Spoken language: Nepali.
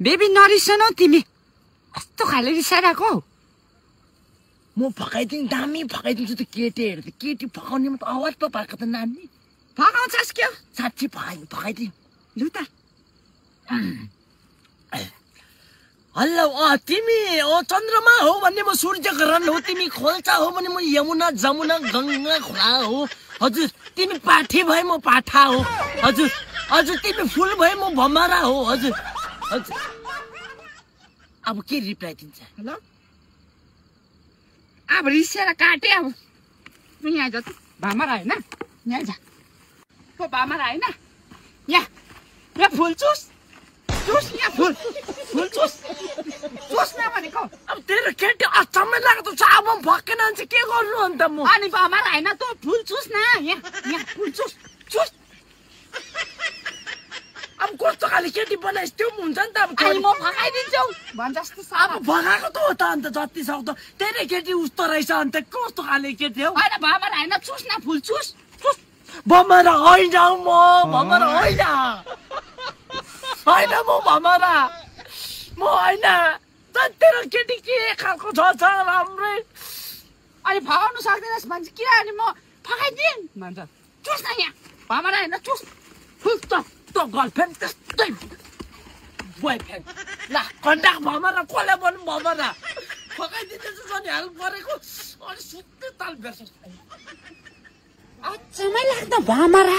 बेबी नरिसाउनु तिमी कस्तो खाले रिसाइरहेको म फकाइदिन्छु दामी फकाइदिन्छु त केटीहरू त केटी फकाउनेमा त आवाज पो पाएको त नानी फकाउँछस् क्या साँच्ची फकाइदिनु लु त हल्लो तिमी चन्द्रमा हो भन्ने म सूर्य ग्रहण हो तिमी खोल्सा हो भने म यमुना जमुना गङ्गा खोला हो हजुर तिमी पाठी भए म पाठा हो हजुर हजुर तिमी फुल भए म भमरा हो हजुर हजुर अब के रिप्लाई दिन्छ हेलो अब रिसेर काटे अब यहाँ जा भमरा होइन यहाँ जा को भमरा होइन यहाँ फुल चुस यहाँ फुल चुस न भनेको अब तेरो केटी अचम्मै लाग्दो छ अब म भक्केन भने चाहिँ के गर्नु अन्त म अनि भमरा होइन त फुल चुस न यहाँ फुल चुस अब कस्तो खाले केटी बनाइस् त्यो हुन्छ नि त अब म फकाइदिन्छु भन् जस्तो अब भगाएको त हो त अन्त जति सक्दो तेरो केटी उस्तो रहेछ अन्त कस्तो खाले केटी हो होइन भमरा होइन चुस न फुल चुस भमरा होइन म भमरा होइन म भमरा म होइन तेरो केटी के खालको छ राम्रै अनि फकाउनु सक्दैनस् भन्छ किनभने म फकाइदिएँ भन्छ चुस न यहाँ भमरा होइन चुस त गर्लफ्रेन्ड त्यस्तै बोयफ्रेन्ड ल कन्ट्याक्ट भमरा कसले भन्नु भमरा फकाइदिँदैछ अनि हेल्प गरेको अनि सुत्दै ताल बेर्छ अचम्मै लाग्दो भमरा